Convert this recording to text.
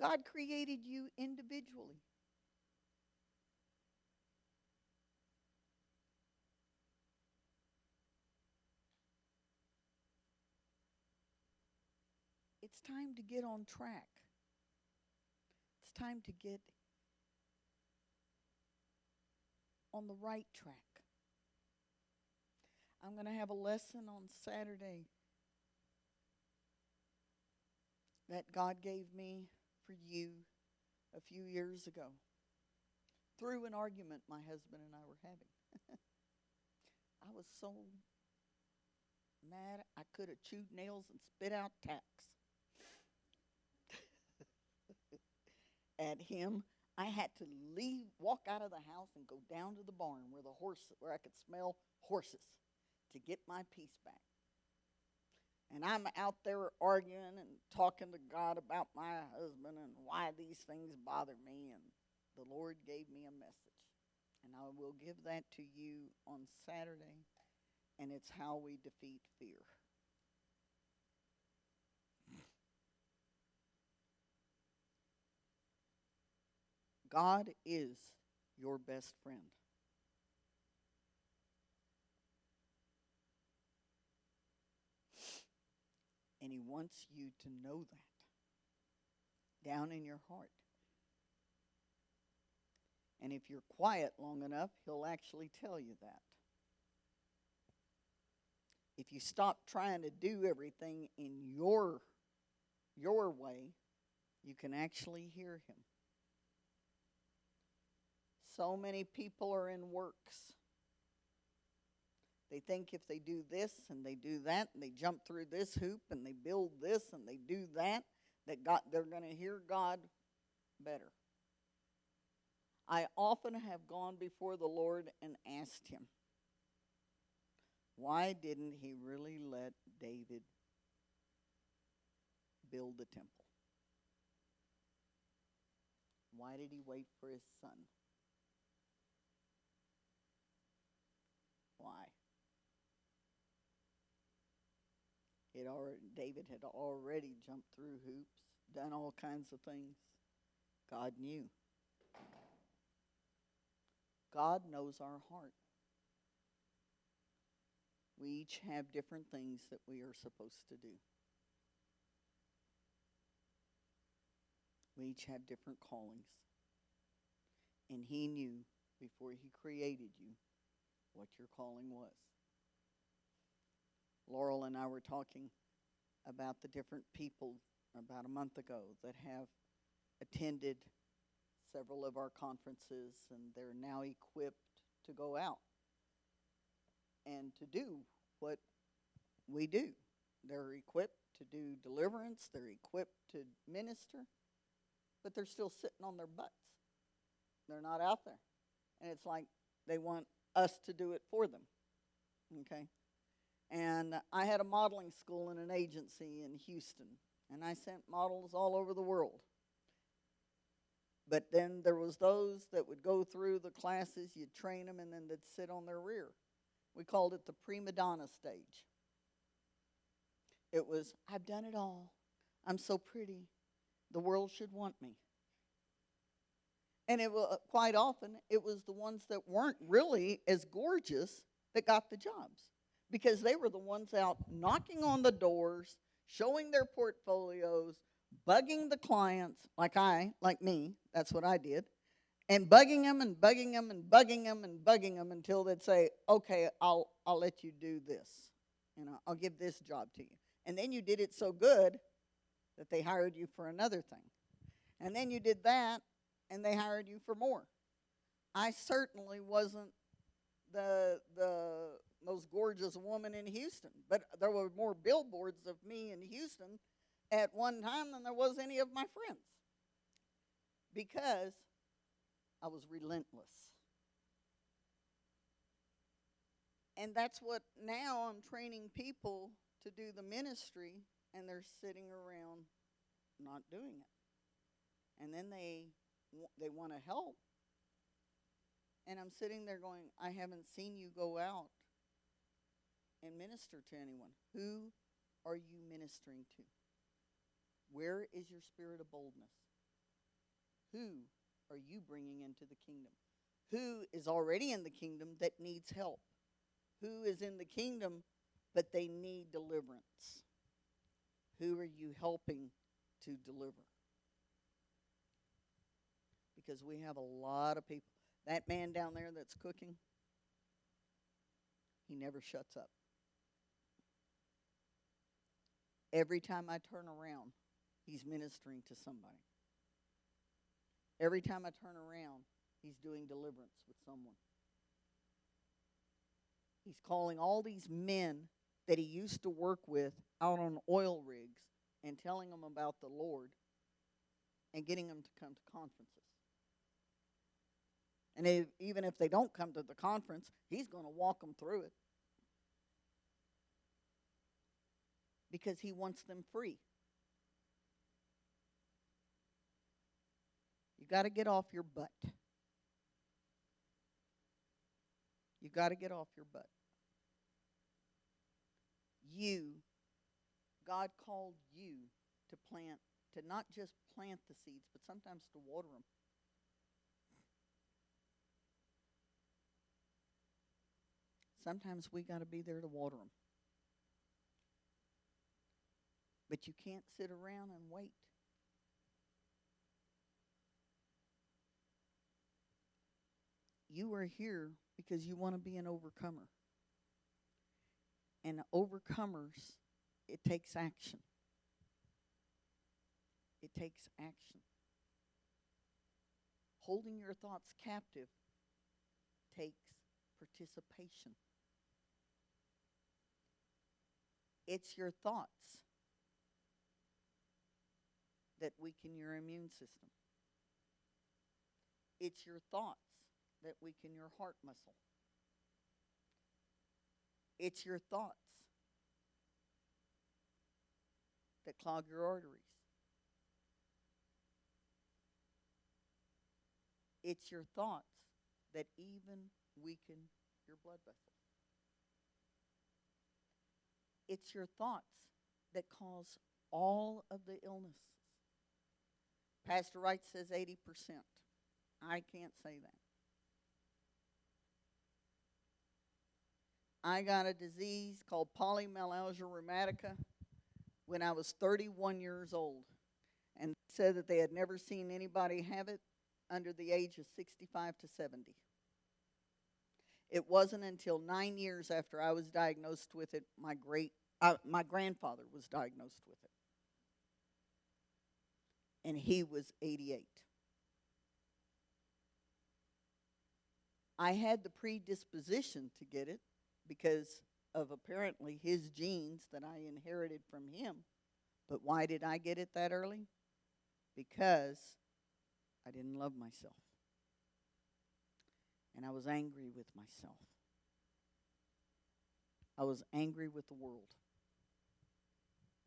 God created you individually. It's time to get on track. It's time to get on the right track. I'm going to have a lesson on Saturday that God gave me for you a few years ago through an argument my husband and I were having. I was so mad I could have chewed nails and spit out tacks at him. I had to leave, walk out of the house and go down to the barn where I could smell horses to get my peace back. And I'm out there arguing and talking to God about my husband and why these things bother me. And the Lord gave me a message. And I will give that to you on Saturday. And it's how we defeat fear. God is your best friend. And He wants you to know that down in your heart. And if you're quiet long enough, He'll actually tell you that. If you stop trying to do everything in your way, you can actually hear Him. So many people are in works. They think if they do this and they do that and they jump through this hoop and they build this and they do that, they're going to hear God better. I often have gone before the Lord and asked Him, why didn't He really let David build the temple? Why did He wait for his son? Why? David had already jumped through hoops, done all kinds of things. God knew. God knows our heart. We each have different things that we are supposed to do. We each have different callings. And He knew before He created you what your calling was. Laurel and I were talking about the different people about a month ago that have attended several of our conferences, and they're now equipped to go out and to do what we do. They're equipped to do deliverance, they're equipped to minister, but they're still sitting on their butts. They're not out there. And it's like they want us to do it for them. Okay? And I had a modeling school in an agency in Houston, and I sent models all over the world. But then there was those that would go through the classes, you'd train them, and then they'd sit on their rear. We called it the prima donna stage. It was, I've done it all. I'm so pretty. The world should want me. And it was, quite often, it was the ones that weren't really as gorgeous that got the jobs, because they were the ones out knocking on the doors, showing their portfolios, bugging the clients, like me, that's what I did, and bugging them and bugging them and bugging them and bugging them until they'd say, okay, I'll let you do this. I'll give this job to you. And then you did it so good that they hired you for another thing. And then you did that, and they hired you for more. I certainly wasn't the most gorgeous woman in Houston, but there were more billboards of me in Houston at one time than there was any of my friends, because I was relentless. And that's what now I'm training people to do the ministry, and they're sitting around not doing it. And then they want to help. And I'm sitting there going, I haven't seen you go out and minister to anyone. Who are you ministering to? Where is your spirit of boldness? Who are you bringing into the kingdom? Who is already in the kingdom that needs help? Who is in the kingdom but they need deliverance? Who are you helping to deliver? Because we have a lot of people. That man down there that's cooking, he never shuts up. Every time I turn around, he's ministering to somebody. Every time I turn around, he's doing deliverance with someone. He's calling all these men that he used to work with out on oil rigs and telling them about the Lord and getting them to come to conferences. And even if they don't come to the conference, he's going to walk them through it. Because he wants them free. You got to get off your butt. You got to get off your butt. God called you to plant, to not just plant the seeds, but sometimes to water them. Sometimes we got to be there to water them. But you can't sit around and wait. You are here because you want to be an overcomer. And overcomers, it takes action. It takes action. Holding your thoughts captive takes participation. It's your thoughts that weaken your immune system. It's your thoughts that weaken your heart muscle. It's your thoughts that clog your arteries. It's your thoughts that even weaken your blood vessels. It's your thoughts that cause all of the illnesses. Pastor Wright says 80%. I can't say that. I got a disease called polymyalgia rheumatica when I was 31 years old, and said that they had never seen anybody have it under the age of 65 to 70. It wasn't until 9 years after I was diagnosed with it, my grandfather was diagnosed with it, and he was 88. I had the predisposition to get it because of apparently his genes that I inherited from him. But why did I get it that early? Because I didn't love myself. And I was angry with myself. I was angry with the world.